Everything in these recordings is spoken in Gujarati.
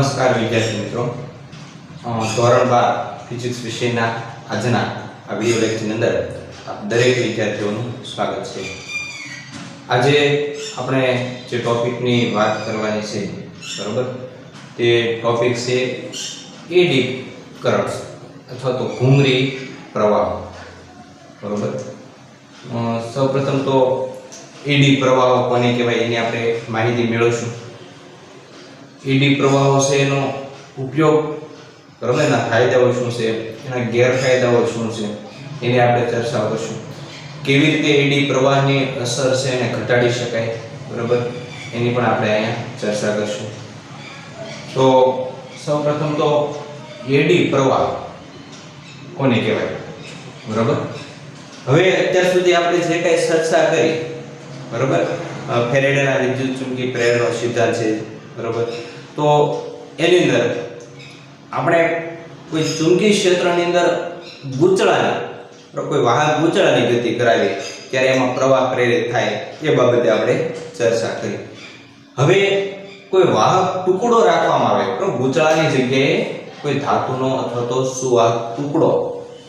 નમસ્કાર વિદ્યાર્થી મિત્રો, ધોરણ 12 ફિઝિક્સ વિષયના આજના આ વિડિયો લેક્ચરની અંદર આપ દરેક વિદ્યાર્થીઓનું સ્વાગત છે। આજે આપણે જે ટોપિકની વાત કરવાની છે બરાબર, તે ટોપિક છે એડી કરંટ અથવા તો ઘૂમરી પ્રવાહ બરાબર। સૌપ્રથમ તો એડી પ્રવાહ કોને કહેવાય એની આપણે માહિતી મેળવશું। એડી પ્રવાહો છે એનો ઉપયોગ બરાબર, એના ફાયદાઓ શું છે, એના ગેરફાયદાઓ શું છે એની આપણે ચર્ચા કરીશું। કેવી રીતે એડી પ્રવાહની અસર છે એને ઘટાડી શકાય બરાબર, એની પણ આપણે અહીંયા ચર્ચા કરીશું। તો સૌપ્રથમ તો એડી પ્રવાહ કોને કહેવાય બરાબર। હવે અત્યાર સુધી આપણે જે કંઈ ચર્ચા કરી બરાબર, ફેરેડેના વિદ્યુત ચુંબકીય પ્રેરણાનો સિદ્ધાંત છે બરાબર, તો એની અંદર આપણે કોઈ ચુંબકીય ક્ષેત્રની અંદર ગૂંચળાની કોઈ વાહક ગૂંચળાની ગતિ કરાવી ત્યારે એમાં પ્રવાહ પ્રેરિત થાય એ બાબતે આપણે ચર્ચા કરી। હવે કોઈ વાહક ટુકડો રાખવામાં આવે તો ગૂંચળાની જગ્યાએ કોઈ ધાતુનો અથવા તો સુવાહક ટુકડો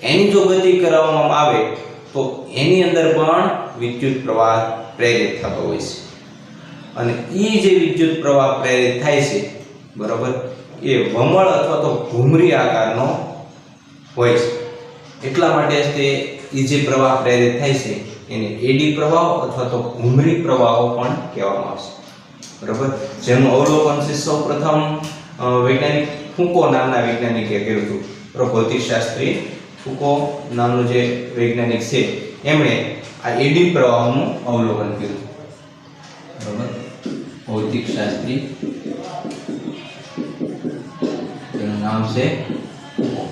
એની જો ગતિ કરાવવામાં આવે તો એની અંદર પણ વિદ્યુત પ્રવાહ પ્રેરિત થતો હોય છે, અને એ જે વિદ્યુત પ્રવાહ પ્રેરિત થાય છે બરાબર, એ વમળ અથવા તો ઘૂમરી આકારનો હોય છે। એટલા માટે તે એ જે પ્રવાહ પ્રેરિત થાય છે એને એડી પ્રવાહ અથવા તો ઘૂમરી પ્રવાહો પણ કહેવામાં આવે છે બરાબર, જેનું અવલોકન છે સૌપ્રથમ વૈજ્ઞાનિક ફુકો નામના વૈજ્ઞાનિકે કર્યું હતું। ભૌતિકશાસ્ત્રી ફુકો નામનું જે વૈજ્ઞાનિક છે એમણે આ એડી પ્રવાહનું અવલોકન કર્યું બરાબર। ભૌતિકશાસ્ત્રી તેનું નામ છે ફુકો।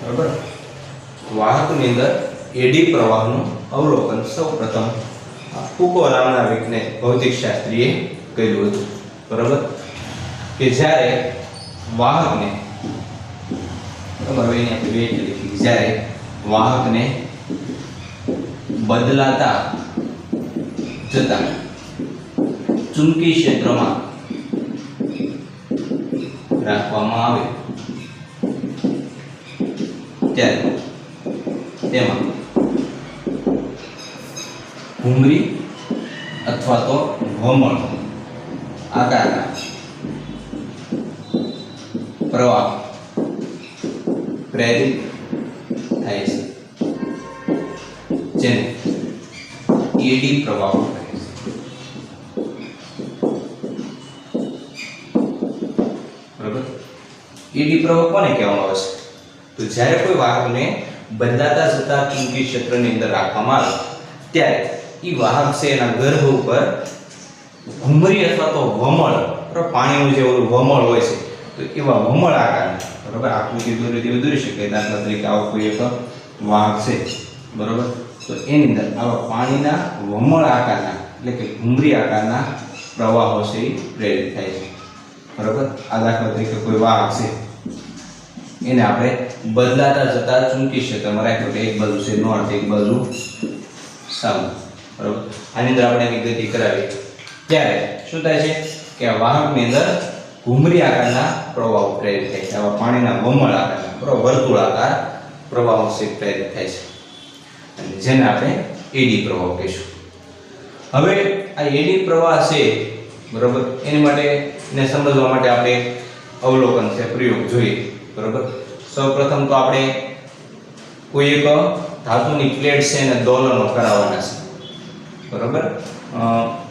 બરાબર, વાહકની અંદર એડી પ્રવાહનું અવલોકન સૌપ્રથમ ફુકો નામના ભૌતિકશાસ્ત્રીએ કર્યું હતું બરાબર, કે જ્યારે વાહકને જ્યારે વાહકને બદલાતા જતા ચુંબકીય ક્ષેત્રમાં રાખવામાં આવે ત્યારે તેમાં ઘૂમરી અથવા તો વમળ આકારના પ્રવાહ પ્રેરિત થાય છે, જેને એડી પ્રવાહ કહે છે બરાબર। એડી પ્રવાહ કોને કહેવામાં આવે છે? તો જ્યારે કોઈ વાહકને બદલાતા જતા ચુંબકીય ક્ષેત્રની અંદર રાખવામાં આવે ત્યારે એ વાહક છે એના ગર્ભ ઉપર ઘૂમરી અથવા તો વમળ, પાણીનું જે ઓલું વમળ હોય છે તો એવા વમળ આકારના બરાબર, આકૃતિ દોરી શકે। દાખલા તરીકે આવો કોઈ એક વાહક છે બરાબર, તો એની અંદર આવા પાણીના વમળ આકારના એટલે કે ઘૂમરી આકારના પ્રવાહો છે એ પ્રેરિત થાય છે બરાબર। આ દાખલા તરીકે કોઈ વાહક છે એને આપણે બદલાતા જતા ચુંબકીય ક્ષેત્રમાં રાખ્યો કે એક બાજુ છે નોર્થ એક બાજુ સાઉથ બરાબર, આની અંદર આપણે એની ગતિ કરાવી ત્યારે શું થાય છે કે આ વાહકની અંદર ઘૂમરી આકારના પ્રવાહો પ્રેરિત થાય છે, આવા પાણીના વમળ આકારના બરાબર વર્તુળાકાર પ્રવાહો છે પ્રેરિત થાય છે, અને જેને આપણે એડી પ્રવાહ કહીશું। હવે આ એડી પ્રવાહ છે બરાબર, એની માટે એને સમજવા માટે આપણે અવલોકન છે પ્રયોગ જોઈએ બરાબર। સૌપ્રથમ તો આપણે કોઈ એક ધાતુની પ્લેટ છે એને દોલનો કરાવવાના છે બરાબર,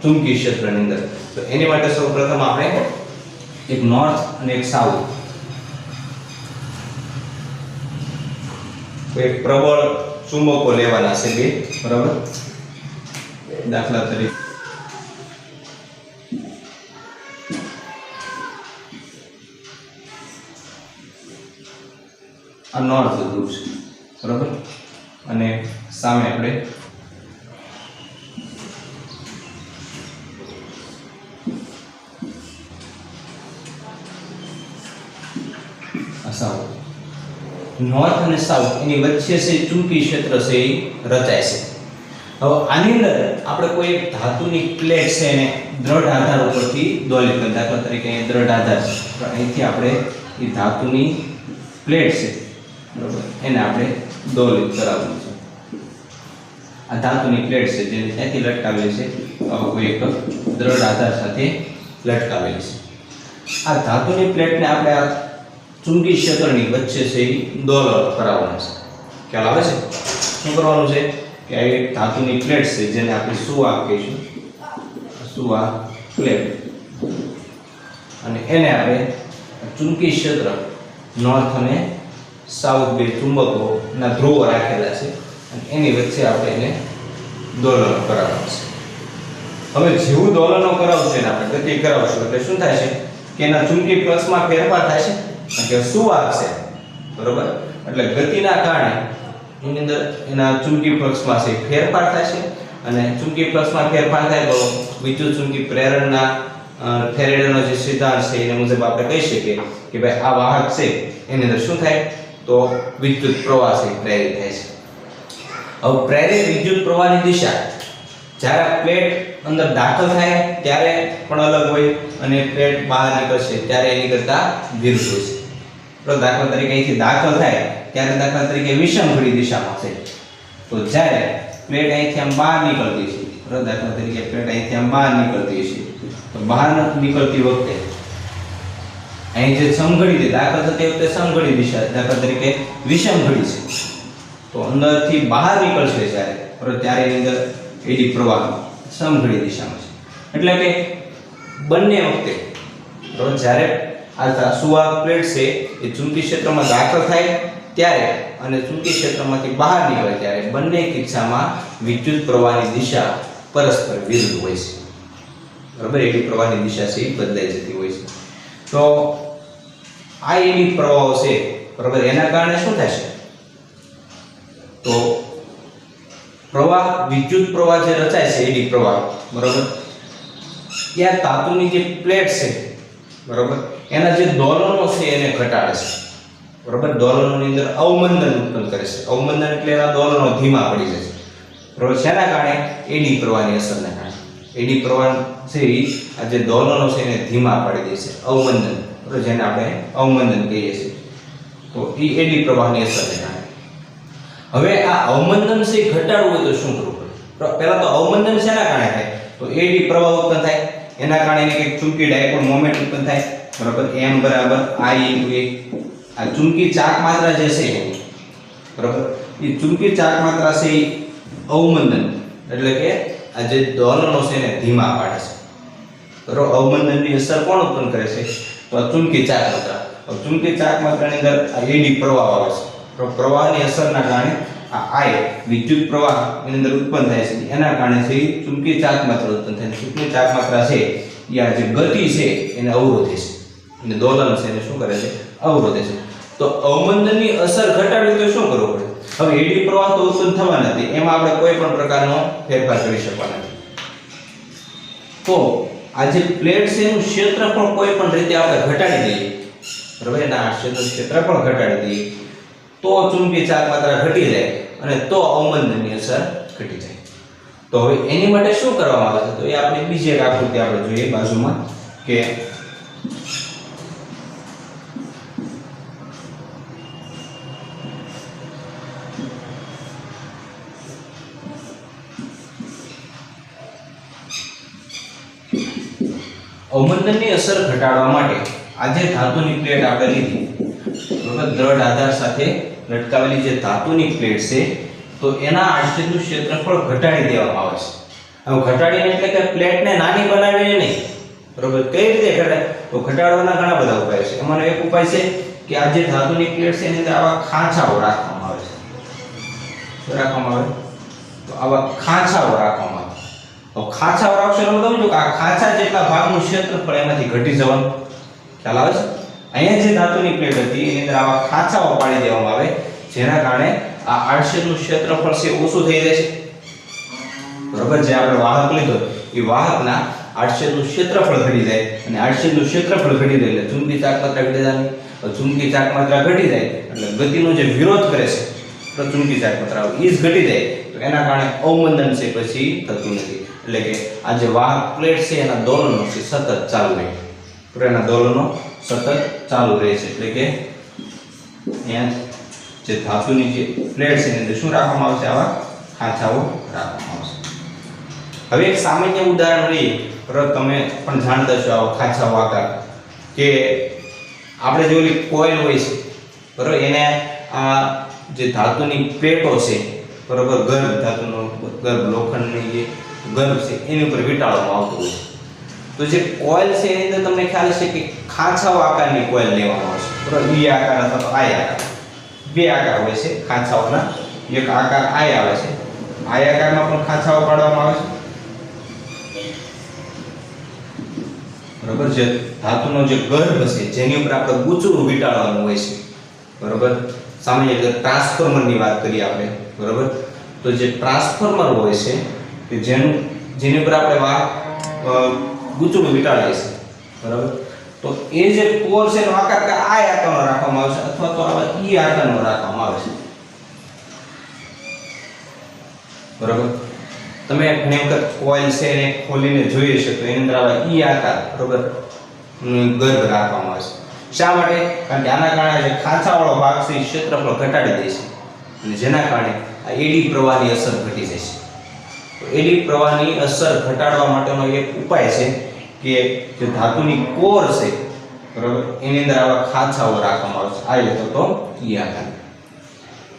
ચુંબકીય ક્ષેત્રની અંદર। તો એની માટે સૌપ્રથમ આપણે એક નોર્થ અને એક સાઉથ એક પ્રબળ ચુંબકો લેવાના છે બે બરાબર। દાખલા તરીકે આ નોર્થ ધ્રુવ છે બરાબર, અને સામે આપણે નોર્થ અને સાઉથ એની વચ્ચે છે ચુંબકીય ક્ષેત્ર છે એ રચાય છે. હવે આની અંદર આપણે કોઈ એક ધાતુની પ્લેટ છે એને દ્રઢ આધાર ઉપરથી દોલિત કરીએ. દાખલા તરીકે અહીંયા દ્રઢ આધાર છે, તો અહીંથી આપણે એ ધાતુની પ્લેટ છે બરોબર એને આપણે દોલિત કરાવવું છે. આ ધાતુની પ્લેટ છે જેને ત્યાંથી લટકાવેલી છે કોઈ એક દ્રઢ આધાર સાથે લટકાવેલી છે. આ ધાતુની પ્લેટને આપણે આ ચુંબકીય ક્ષેત્રની વચ્ચે છે એ દોલન કરાવવાનું છે. ખ્યાલ આવે છે? શું કરવાનું છે કે આ એક ધાતુની પ્લેટ છે જેને આપણે સુવા કહીશું, સુવા પ્લેટ, અને એને આપણે ચુંબકીય ક્ષેત્ર નોર્થ અને સાઉથ બે ચુંબકોના ધ્રુવો રાખેલા છે અને એની વચ્ચે આપણે એને દોલનો કરાવવાનું છે. હવે જેવું દોલનો કરાવશે ને આપણે ગતિ કરાવશું એટલે શું થાય છે કે એના ચુંબકીય ફ્લક્સમાં ફેરફાર થાય છે કે સુવાહક છે બરોબર. એટલે ગતિના કારણે એની અંદર એના ચુંબકીય ફ્લક્સમાં છે ફેરફાર થાય છે અને ચુંબકીય ફ્લક્સમાં ફેરફાર થાય તો વિદ્યુત ચુંબકીય પ્રેરણના ફેરેડેનો જે સિદ્ધાંત છે એને મુજબ આપણે કહી શકીએ કે ભાઈ આ વાહક છે એની અંદર શું થાય તો વિદ્યુત પ્રવાહ છે પ્રેરિત થાય છે. હવે પ્રેરિત વિદ્યુત પ્રવાહની દિશા જ્યારે પ્લેટ અંદર દાખલ થાય ત્યારે પણ અલગ હોય અને પ્લેટ બહાર નીકળશે ત્યારે એની કરતા વિરુદ્ધ હોય છે. તો દાખલા તરીકે અહીંથી દાખલ થાય ત્યારે દાખલા તરીકે વિષમઘડી દિશામાં છે, તો જ્યારે પ્લેટ અહીંથી આમ બહાર નીકળતી છે, તો દાખલા તરીકે પ્લેટ અહીંથી આમ બહાર નીકળતી છે, તો બહાર નીકળતી વખતે અહીં જે સમઘડી છે દાખલ થતી વખતે સમઘડી દિશા દાખલા તરીકે વિષમઘડી છે, તો અંદરથી બહાર નીકળશે ત્યારે એની અંદર એડી પ્રવાહ સમઘડી દિશામાં છે. એટલે કે બંને વખતે બરાબર જ્યારે આ સુવાહક પ્લેટ છે એ ચુંબકીય ક્ષેત્રમાં દાખલ થાય ત્યારે અને ચુંબકીય ક્ષેત્રમાંથી બહાર નીકળે ત્યારે બંને કિસ્સામાં વિદ્યુત પ્રવાહની દિશા પરસ્પર વિરુદ્ધ હોય છે બરાબર. એડી પ્રવાહની દિશા છે એ બદલાઈ જતી હોય છે. તો આ એડી પ્રવાહો છે બરાબર, એના કારણે શું થશે તો પ્રવાહ વિદ્યુત પ્રવાહ જે રચાય છે એડી પ્રવાહ બરાબર, ત્યાં ધાતુની જે પ્લેટ છે બરાબર એના જે દોલનો છે એને ઘટાડે છે બરાબર. દોલનોની અંદર અવમંદન ઉત્પન્ન કરે છે. અવમંદન એટલે એના દોલનો ધીમા પડી જાય છે બરાબર. શેના કારણે? એડી પ્રવાહની અસરના કારણે. એડી પ્રવાહ છે આ જે દોલનો છે એને ધીમા પાડી દે છે, અવમંદન બરાબર, જેને આપણે અવમંદન કહીએ છીએ. તો એ એડી પ્રવાહની અસરને કારણે. હવે આ અવમંદન છે ઘટાડવું હોય તો શું કરવું પડે? પહેલા તો અવમંદન શેના કારણે થાય તો એડી પ્રવાહ ઉત્પન્ન થાય, એના કારણે એને કંઈક ચુંબકીય ડાયપોલ મોમેન્ટ ઉત્પન્ન થાય બરાબર. m બરાબર I * a. આ ચુંબકીય ચાક માત્રા જે છે બરાબર, એ ચુંબકીય ચાક માત્રા છે એ અવમંદન એટલે કે આ જે દોલનો છે એને ધીમા પાડે છે બરાબર. અવમંદનની અસર કોણ ઉત્પન્ન કરે છે તો આ ચુંબકીય ચાક માત્રા. ચુંબકીય ચાક માત્રાની અંદર આ એડી પ્રવાહ આવે છે. તો પ્રવાહની અસરના કારણે આ I વિદ્યુત પ્રવાહ એની અંદર ઉત્પન્ન થાય છે, એના કારણે છે ચુંબકીય ચાક માત્રા ઉત્પન્ન થાય છે. ચુંબકીય ચાક માત્રા છે એ આ જે ગતિ છે એને અવરોધે છે અને દોલન છે એને શું કરે છે અવરોધે છે. તો અવમંદનની અસર ઘટાડવી તો શું કરવું પડે? હવે એડી પ્રવાહ તો ઉત્પન્ન થવા નથી, એમાં આપણે કોઈ પણ પ્રકારનો ફેરફાર કરી શકવાના નથી. તો આ જે પ્લેટ છે એનું ક્ષેત્રફળ કોઈ પણ રીતે આપણે ઘટાડી દઈએ બરાબર, એના ક્ષેત્રફળ ઘટાડી દઈએ તો ચુંબકીય ચાક માત્રા ઘટી જાય અને તો અવમંદનની અસર ઘટી જાય. તો હવે એની માટે શું કરવામાં આવે છે તો એ આપણે બીજી એક આકૃતિ આપણે જોઈએ બાજુમાં કે અવમંદનની અસર ઘટાડવા માટે આજે ધાતુની પ્લેટ આપણે લીધી બરાબર, દ્રઢ આધાર સાથે લટકાવેલી જે ધાતુની પ્લેટ છે તો એના આડછેદનું ક્ષેત્રફળ ઘટાડી દેવામાં આવે છે. હવે ઘટાડીને એટલે કે પ્લેટને નાની બનાવીને નહીં બરાબર. કઈ રીતે ઘટાડે તો ઘટાડવાના ઘણા બધા ઉપાય છે. એમાંનો એક ઉપાય છે કે આ જે ધાતુની પ્લેટ છે એની અંદર આવા ખાંચાઓ રાખવામાં આવે છે. શું રાખવામાં આવે તો આવા ખાંચાઓ રાખવામાં આવે. તો ખાંચાઓ રાખશો એટલે તમે જો કે આ ખાંચા જેટલા ભાગનું ક્ષેત્રફળ એમાંથી ઘટી જવાનું ખ્યાલ આવે છે. અહીંયા જે ધાતુની પ્લેટ હતી એની અંદર આવા ખાંચાઓ પાડી દેવામાં આવે જેના કારણે આ આડછેદનું ક્ષેત્રફળ છે ઓછું થઈ જાય છે બરાબર. જે આપણે વાહક લીધો એ વાહકના આડછેદનું ક્ષેત્રફળ ઘટી જાય અને આડછેદનું ક્ષેત્રફળ ઘટી જાય એટલે ચુંબકીય ચાક માત્રા ઘટી જાય. તો ચુંબકીય ચાર્જ માત્રા ઘટી જાય એટલે ગતિનો જે વિરોધ કરે છે તો ચુંબકીય ચાર્જ માત્રા ઈ જ ઘટી જાય તો એના કારણે અવમંદન છે પછી થતું નથી એટલે કે આ જે વાહક પ્લેટ છે એના દોલનો છે સતત ચાલુ રહે તો એના દોલનો સતત ચાલુ રહે છે એટલે કે અહીંયા જે ધાતુની જે પ્લેટ છે એની અંદર શું રાખવામાં આવશે આવા ખાંચાઓ રાખવામાં આવશે હવે એક સામાન્ય ઉદાહરણ લઈએ બરાબર તમે પણ જાણતા છો આવા ખાંચાઓ આકાર કે આપણે જે ઓલી કોઇલ હોય છે બરાબર એને આ જે ધાતુની પ્લેટો છે બરાબર ગર્ભ ધાતુનો ગર્ભ લોખંડની જે ગર્ભ છે એની ઉપર વીંટાળવામાં આવતો હોય છે તો જે કોઇલ છે એની અંદર તમને ખ્યાલ છે કે ખાંચાઓ આકારની કોઇલ લેવામાં આવશે બરાબર ઈ આકાર અથવા તો આય આકાર બે આકાર હોય છે ખાંચાઓના એક આકાર આય આવે છે આય આકારમાં પણ ખાંચાઓ પાડવામાં આવે છે બરાબર જે ધાતુનો જે ગર્ભ છે જેની ઉપર આપણે ગૂંચળું વીંટાળવાનું હોય છે બરાબર સામાન્ય રીતે ટ્રાન્સફોર્મરની વાત કરીએ આપણે બરાબર તો જે ટ્રાન્સફોર્મર હોય છે કે જેની ઉપર આપણે ગૂંચળું વીંટાળીએ છીએ બરાબર તો એ જે કોર છે એનો આકાર આ આકારનો રાખવામાં આવે છે અથવા તો આવા ઈ આકારનો રાખવામાં આવે છે બરાબર તમે ઘણી વખત કોઇલ છે એને ખોલીને જોઈએ છે તો એની અંદર આવા ઈ આકાર બરાબર ગર્ભ રાખવામાં આવે છે શા માટે કારણ કે આના કારણે જે ખાંચાવાળો ભાગ છે એ ક્ષેત્રફળ ઘટાડી દે છે અને જેના કારણે આ એડી પ્રવાહની અસર ઘટી જાય છે તો એડી પ્રવાહની અસર ઘટાડવા માટેનો એક ઉપાય છે કે જે ધાતુની કોર છે બરાબર એની અંદર આવા ખાંચાઓ રાખવામાં આવે છે આ રીતે તો ઈ આકાર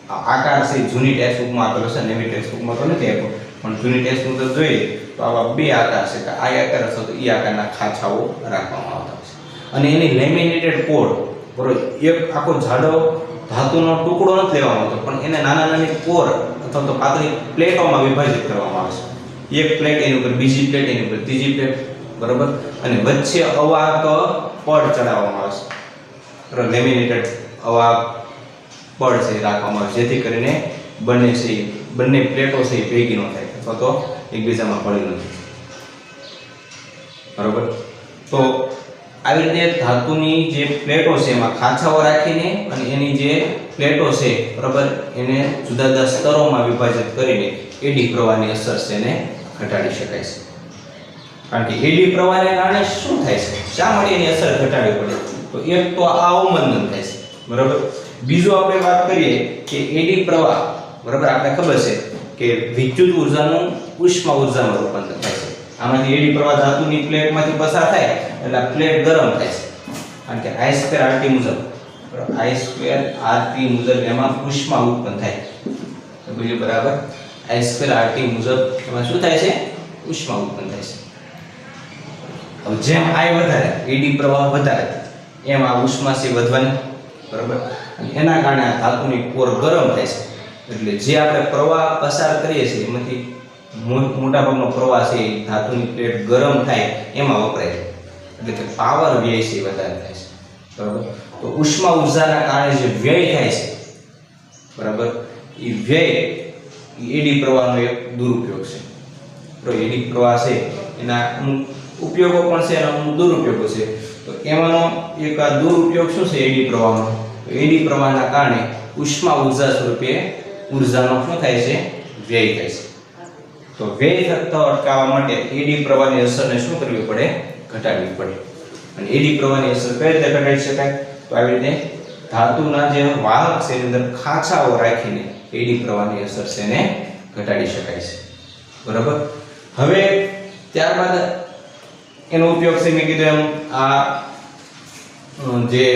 આ આકાર છે જૂની ટેક્સ્ટબુકમાં આપેલો છે નવી ટેક્સ્ટબુકમાં તો નથી આપ્યો પણ જૂની ટેક્સ્ટબુક જોઈએ તો આવા બે આકાર છે કે આ આકાર અથવા તો ઈ આકારના ખાંચાઓ રાખવામાં આવતા છે અને એની લેમિનેટેડ કોર બરાબર એક આખો જાડો ધાતુનો ટુકડો નથી લેવામાં આવતો પણ એને નાના નાની કોર અથવા તો પાતળી પ્લેટોમાં વિભાજિત કરવામાં આવે છે એક પ્લેટ એની ઉપર બીજી પ્લેટ એની ઉપર ત્રીજી પ્લેટ બરાબર અને વચ્ચે અવાહક પડ ચડાવવામાં આવે છે બરાબર લેમિનેટેડ અવાહક પડ છે રાખવામાં આવે જેથી કરીને બંને પ્લેટો છે એ ભેગી ન થાય અથવા તો એકબીજામાં ભળી ન થાય બરાબર તો આવી રીતે ધાતુની જે પ્લેટો છે એમાં ખાંચાઓ રાખીને અને એની જે પ્લેટો છે બરાબર એને જુદા જુદા સ્તરોમાં વિભાજિત કરીને એડી પ્રવાહની અસર છે એને ઘટાડી શકાય છે કારણ કે એડી પ્રવાહને કારણે શું થાય છે શા માટે એની અસર ઘટાડવી પડે તો એક તો આ અવમંદન થાય છે બરાબર બીજું આપણે વાત કરીએ કે એડી પ્રવાહ બરાબર આપણે ખબર છે કે વિદ્યુત ઉર્જાનું ઉષ્મા ઉર્જામાં રૂપાંતર થાય છે આમાંથી એડી પ્રવાહ ધાતુની પ્લેટમાંથી પસાર થાય એટલે પ્લેટ ગરમ થાય છે કારણ કે I2RT મુજબ I2RT મુજબ એમાં ઉષ્મા ઉત્પન્ન થાય તો બીજું બરાબર I2RT મુજબ એમાં શું થાય છે ઉષ્મા ઉત્પન્ન થાય છે હવે જેમ I વધારે એડી પ્રવાહ વધારે એમ આ ઉષ્મા છે વધવાની બરાબર અને એના કારણે આ ધાતુની કોર ગરમ થાય છે એટલે જે આપણે પ્રવાહ પસાર કરીએ છીએ એમાંથી મોટાભાગનો પ્રવાહ છે ધાતુની પ્લેટ ગરમ થાય એમાં વપરાય છે એટલે કે પાવર વ્યય છે વધારે થાય છે બરાબર તો ઉષ્મા ઉર્જાના કારણે જે વ્યય થાય છે બરાબર એ વ્યય એડી પ્રવાહનો એક દુરુપયોગ છે તો એડી પ્રવાહ છે એના અમુક ઉપયોગો પણ છે અને અમુક દુરુપયોગો છે તો એમાંનો એક આ દુરુપયોગ શું છે એડી પ્રવાહનો એડી પ્રવાહના કારણે ઉષ્મા ઉર્જા સ્વરૂપે ઉર્જાનો શું થાય છે વ્યય થાય છે તો વ્યય થતો અટકાવવા માટે એડી પ્રવાહની અસરને શું કરવી પડે ઘટાડવી પડે અને એડી પ્રવાહની અસર કઈ રીતે ઘટાડી શકાય તો આવી રીતે ધાતુના જે વાહક છે એની અંદર ખાંચાઓ રાખીને એડી પ્રવાહની અસર છે એને ઘટાડી શકાય છે બરાબર હવે ત્યારબાદ એનો ઉપયોગ છે મેં કીધું એમ આ જે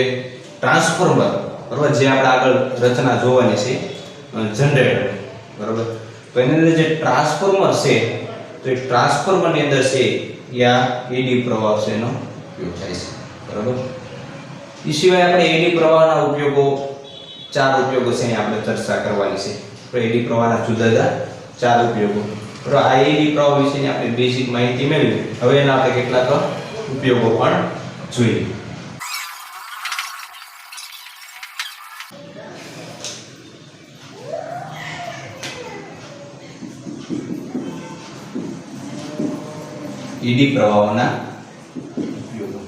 ટ્રાન્સફોર્મર બરાબર જે આપણે આગળ રચના જોવાની છે જનરેટર બરાબર તો એની અંદર જે ટ્રાન્સફોર્મર છે તો એ ટ્રાન્સફોર્મરની અંદર છે યા એડી પ્રવાહ છે એનો ઉપયોગ થાય છે બરાબર એ સિવાય આપણે એડી પ્રવાહના ઉપયોગો 4 ઉપયોગો છે એની આપણે ચર્ચા કરવાની છે તો એડી પ્રવાહના જુદા જુદા 4 ઉપયોગો બરાબર આ એડી પ્રવાહ વિશેની આપણે બેઝિક માહિતી મેળવી હવે એના આપણે કેટલાક ઉપયોગો પણ જોઈએ એડી પ્રવાહોના ઉપયોગો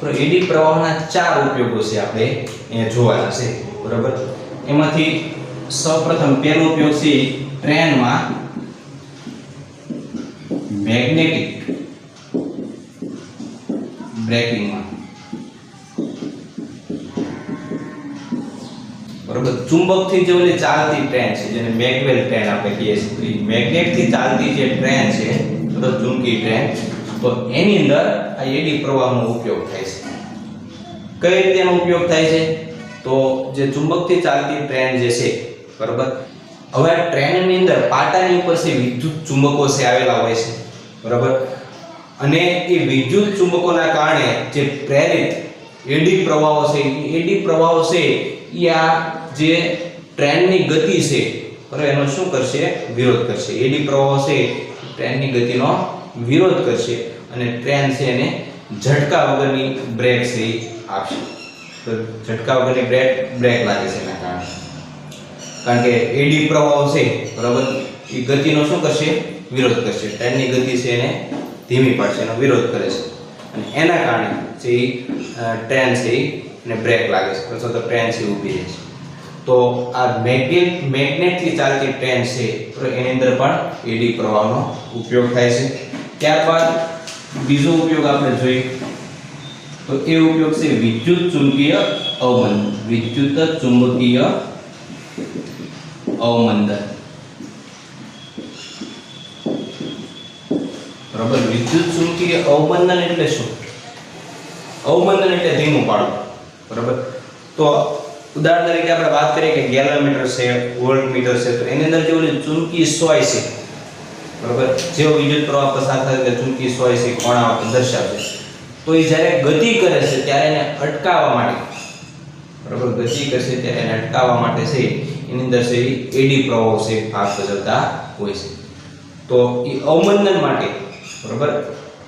તો એડી પ્રવાહના ચાર ઉપયોગો છે આપણે અહીંયા જોવાના છે, બરાબર. એમાંથી સૌપ્રથમ પહેલો ઉપયોગ છે ટ્રેનમાં મેગ્નેટિક બ્રેકિંગમાં, બરાબર. ચુંબકથી જે ઓલી ચાલતી ટ્રેન છે જેને મેગવેલ ટ્રેન આપણે કહીએ છીએ, તો એ મેગ્નેટથી ચાલતી જે ટ્રેન છે, તો ચુંબકી ટ્રેન, તો એની અંદર આ એડી પ્રવાહનો ઉપયોગ થાય છે. કઈ રીતે એનો ઉપયોગ થાય છે? તો જે ચુંબકથી ચાલતી ટ્રેન જે છે, બરાબર, હવે આ ટ્રેનની અંદર પાટાની ઉપર છે વિદ્યુત ચુંબકો છે આવેલા હોય છે, બરાબર. અને એ વિદ્યુત ચુંબકોના કારણે જે પ્રેરિત એડી પ્રવાહો છે, એડી પ્રવાહો છે એ આ જે ટ્રેનની ગતિ છે, બરાબર, એનો શું કરશે? વિરોધ કરશે. એડી પ્રવાહો છે ટ્રેનની ગતિનો વિરોધ કરશે અને ટ્રેન છે એને ઝટકા વગરની બ્રેક છે આપશે. તો ઝટકા વગરની બ્રેક લાગે છે એના કારણે, કારણ કે એડી પ્રવાહો છે, બરાબર, એ ગતિનો શું કરશે? વિરોધ કરશે. ટ્રેનની ગતિ છે એને ધીમી પાડશે, એનો વિરોધ કરે છે અને એના કારણે જે ટ્રેન છે એને બ્રેક લાગે છે અથવા તો ટ્રેન છે ઊભી રહે છે. તો આ મેગ્નેટથી ચાલતી ટ્રેન છે, તો એની અંદર પણ એડી પ્રવાહનો ઉપયોગ થાય છે. ત્યારબાદ બીજો ઉપયોગ આપણે જોઈએ તો એ ઉપયોગ છે વિદ્યુત ચુંબકીય અવમંદન. વિદ્યુત ચુંબકીય અવમંદન, બરાબર. વિદ્યુત ચુંબકીય અવમંદન એટલે શું? અવમંદન એટલે ધીમું પાડવું, બરાબર. તો ઉદાહરણ તરીકે આપણે વાત કરીએ કે ગેલોમીટર છે, વોલ્ટમીટર છે, તો એની અંદર જે ઓલી ચુંબકીય સોય છે, બરાબર, જેવો વિદ્યુત પ્રવાહ પસાર થાય એટલે ચુંબકીય સોય છે કોણા દર્શાવે છે. તો એ જ્યારે ગતિ કરે છે ત્યારે એને અટકાવવા માટે, બરાબર, ગતિ કરશે ત્યારે એને અટકાવવા માટે છે એની અંદર છે એડી પ્રવાહો છે ભાગ ભજવતા હોય છે. તો એ અવમંદન માટે, બરાબર,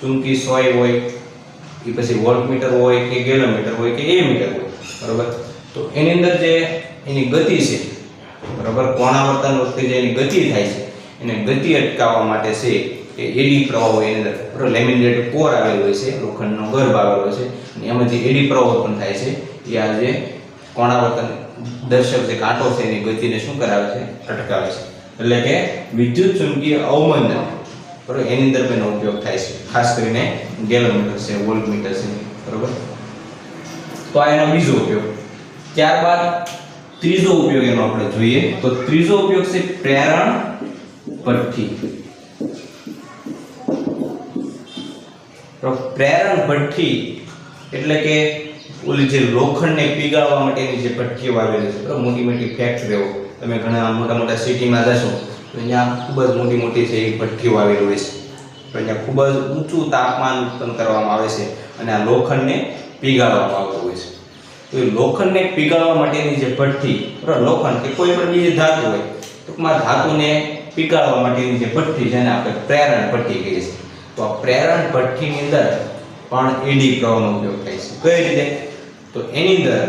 ચુંબકીય સોય હોય, એ પછી વોલ્ટમીટર હોય કે ગેલોમીટર હોય કે એમીટર હોય, બરાબર, તો એની અંદર જે એની ગતિ છે, બરાબર, કોણાવર્તન વખતે જે એની ગતિ થાય છે એને ગતિ અટકાવવા માટે છે એ એડી પ્રવાહો એની અંદર, બરાબર, લેમિનેટેડ કોર આવેલો હોય છે, લોખંડનો ગર્ભ આવેલો હોય છે અને એમાં જે એડી પ્રવાહ ઉત્પન્ન થાય છે એ આ જે કોણાવર્તન દર્શક જે કાંટો છે એની ગતિને શું કરાવે છે? અટકાવે છે. એટલે કે વિદ્યુત ચુંબકીય અવમંદન, બરાબર, એની અંદર એનો ઉપયોગ થાય છે, ખાસ કરીને ગેલોમીટર છે, વોલ્ટમીટર છે, બરાબર. તો આ એનો બીજો ઉપયોગ. ત્યારબાદ ત્રીજો ઉપયોગ એનો આપણે જોઈએ તો ત્રીજો ઉપયોગ છે પ્રેરણ ભઠ્ઠી. તો પ્રેરણ ભઠ્ઠી એટલે કે ઓલી જે લોખંડને પીગાળવા માટેની જે ભઠ્ઠીઓ આવેલી છે, બરાબર, મોટી મોટી ફેક્ટરીઓ, તમે ઘણા મોટા મોટા સિટીમાં જશો તો અહીંયા ખૂબ જ મોટી મોટી છે એ ભઠ્ઠીઓ આવેલી હોય છે. તો અહીંયા ખૂબ જ ઊંચું તાપમાન ઉત્પન્ન કરવામાં આવે છે અને આ લોખંડને પીગાળવામાં આવતું હોય છે. તો એ લોખંડને પીગાળવા માટેની જે ભઠ્ઠી, બરાબર, લોખંડ કે કોઈ પણ બીજી ધાતુ હોય, ટૂંકમાં ધાતુને પીગાળવા માટેની જે ભઠ્ઠી જેને આપણે પ્રેરણ ભઠ્ઠી કહીએ છીએ, તો આ પ્રેરણ ભઠ્ઠીની અંદર પણ એડી પ્રવાહનો ઉપયોગ થાય છે. કઈ રીતે? તો એની અંદર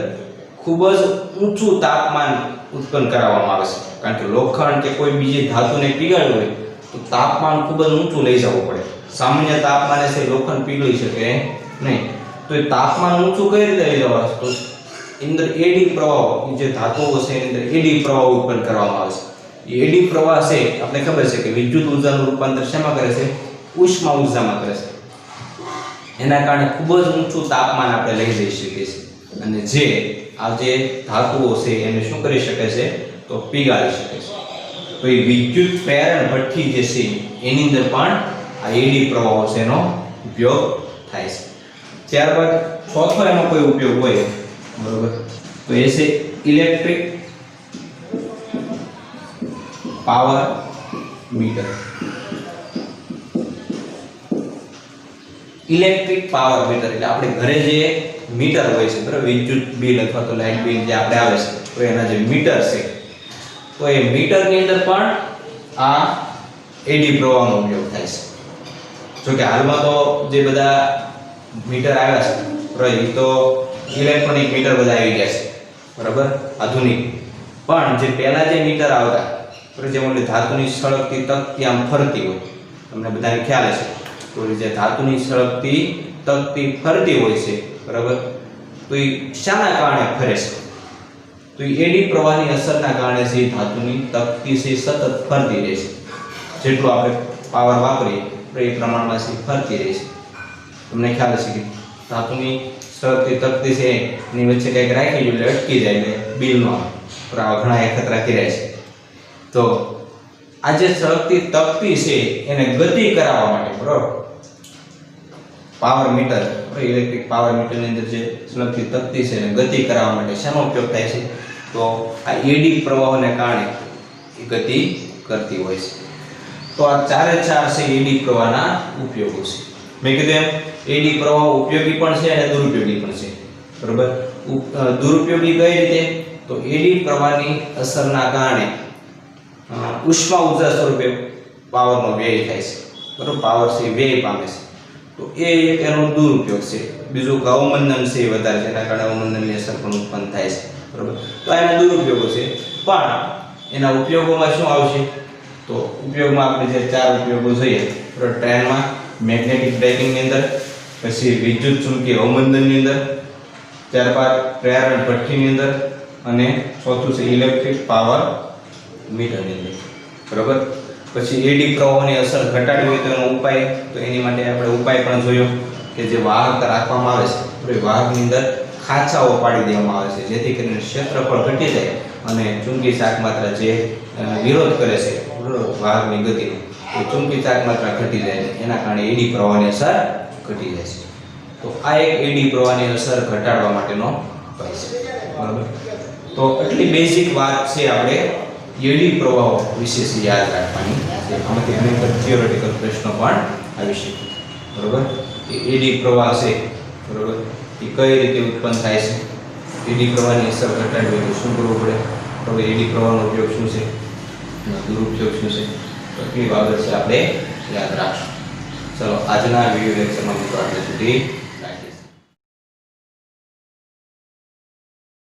ખૂબ જ ઊંચું તાપમાન ઉત્પન્ન કરવામાં આવે છે, કારણ કે લોખંડ કે કોઈ બીજી ધાતુને પીગાળવું હોય તો તાપમાન ખૂબ જ ઊંચું લઈ જવું પડે. સામાન્ય તાપમાને છે લોખંડ પીગળી શકે નહીં. તો એ તાપમાન ઊંચું કઈ રીતે લઈ જવાય? તો અંદર એડી પ્રવાહો, જે ધાતુઓ છે એની અંદર એડી પ્રવાહ ઉત્પન્ન કરવામાં આવે છે. એ એડી પ્રવાહ છે આપણે ખબર છે કે વિદ્યુત ઉર્જાનું રૂપાંતર શેમાં કરે છે? ઉષ્મા ઉર્જામાં કરે છે. એના કારણે ખૂબ જ ઊંચું તાપમાન આપણે લઈ જઈ શકીએ છીએ અને જે આ જે ધાતુઓ છે એને શું કરી શકે છે? તો પીગાળી શકે છે. તો એ વિદ્યુત પ્રેરણ ભઠ્ઠી જે છે એની અંદર પણ આ એડી પ્રવાહો છે એનો ઉપયોગ થાય છે. ત્યારબાદ ચોથો એનો કોઈ ઉપયોગ હોય, બરોબર, તો એ છે electric power meter. Electric power meter એટલે આપણે ઘરે જે મીટર હોય છે, બરાબર, વિદ્યુત બિલ અથવા તો લાઇટ બિલ જે આપણે આવે છે તો એના જે મીટર છે, તો એ મીટરની અંદર પણ આ એડી પ્રવાહનો ઉપયોગ થાય છે. જો કે હાલમાં તો જે બધા મીટર આવ્યા છે, બરાબર, એ તો ઇલેક્ટ્રોનિક મીટર બધા આવી ગયા છે, બરાબર, આધુનિક. પણ જે પહેલા જે મીટર આવતા, બરાબર, જેમ ઓલી ધાતુની સળગતી તકતી આમ ફરતી હોય, તમને બધાને ખ્યાલ હશે, તો જે ધાતુની સળગતી તકતી ફરતી હોય છે બરાબર. તો એ શાના કારણે ફરે છે? તો એ એડી પ્રવાહની અસરના કારણે જે ધાતુની તકતી છે સતત ફરતી રહે છે. જેટલો આપણે પાવર વાપરીએ તો એ પ્રમાણમાં છે ફરતી રહે છે. તમને ખ્યાલ હશે કે ધાતુની સળગતી તકતી છે એની વચ્ચે કંઈક રાખી દો એટલે અટકી જાય એટલે બિલ નો આવે. પણ આવા ઘણા અખતરા કર્યા છે. તો આ જે સળગતી તકતી છે એને ગતિ કરાવવા માટે, બરોબર, પાવર મીટર, ઇલેક્ટ્રિક પાવર મીટરની અંદર જે સળગતી તકતી છે એને ગતિ કરાવવા માટે શાનો ઉપયોગ થાય છે? તો આ એડી પ્રવાહોને કારણે એ ગતિ કરતી હોય છે. તો આ ચારે ચાર છે એડી પ્રવાહના ઉપયોગો છે. મેં કીધું એમ એડી પ્રવાહ ઉપયોગી પણ છે અને દુરુપયોગી પણ છે, બરોબર. દુરુપયોગી કઈ રીતે? તો એડી પ્રવાહની અસરના કારણે ઉષ્મા ઊર્જા સ્વરૂપે પાવરનો વ્યય થાય છે, બરોબર. પાવર છે વ્યય પામે છે. તો એ એક એનો દુરુપયોગ છે. બીજું કે અવમંદન છે વધારે છે, એના કારણે અવમંદનની અસર પણ ઉત્પન્ન થાય છે, બરોબર. તો એના દુરુપયોગો છે. પણ એના ઉપયોગોમાં શું આવશે? તો ઉપયોગમાં આપણે જે ચાર ઉપયોગો જોઈએ, બરોબર, ટ્રેનમાં મેગ્નેટિક બ્રેકિંગની અંદર, પછી વિદ્યુત ચુંબકીય અવમંદનની અંદર, ત્યારબાદ પ્રેરણ ભઠ્ઠીની અંદર, અને ચોથું છે ઇલેક્ટ્રિક પાવર મીટરની અંદર, બરોબર. પછી એડી પ્રવાહોની અસર ઘટાડવી હોય તો એનો ઉપાય, તો એની માટે આપણે ઉપાય પણ જોયો કે જે વાહક રાખવામાં આવે છે, બરોબર, વાહકની અંદર ખાંચાઓ પાડી દેવામાં આવે છે જેથી કરીને ક્ષેત્રફળ ઘટી જાય અને ચુંબકી ચાકમાત્રા જે વિરોધ કરે છે, બરોબર, વાહકની ગતિનો, એ ચુંબકી ચાકમાત્રા ઘટી જાય એના કારણે એડી પ્રવાહની અસર ઘટી જાય છે. તો આ એક એડી પ્રવાહની અસર ઘટાડવા માટેનો ઉપાય છે, બરોબર. તો એટલી બેઝિક વાત છે આપણે એડી પ્રવાહો વિશે યાદ રાખવાની છે. આમાંથી ઘણી બધી થિયોરેટિકલ પ્રશ્નો પણ આવી શકે, બરોબર. એડી પ્રવાહ છે, બરોબર, એ કઈ રીતે ઉત્પન્ન થાય છે? એડી પ્રવાહની અસર ઘટાડવી તો શું કરવું પડે? હવે એડી પ્રવાહનો ઉપયોગ શું છે, દુરુપયોગ શું છે? તો એટલી બાબત છે આપણે યાદ રાખશું. ચલો આજના વિડિયો લેક્ચરમાં મિત્રો આટલે સુધી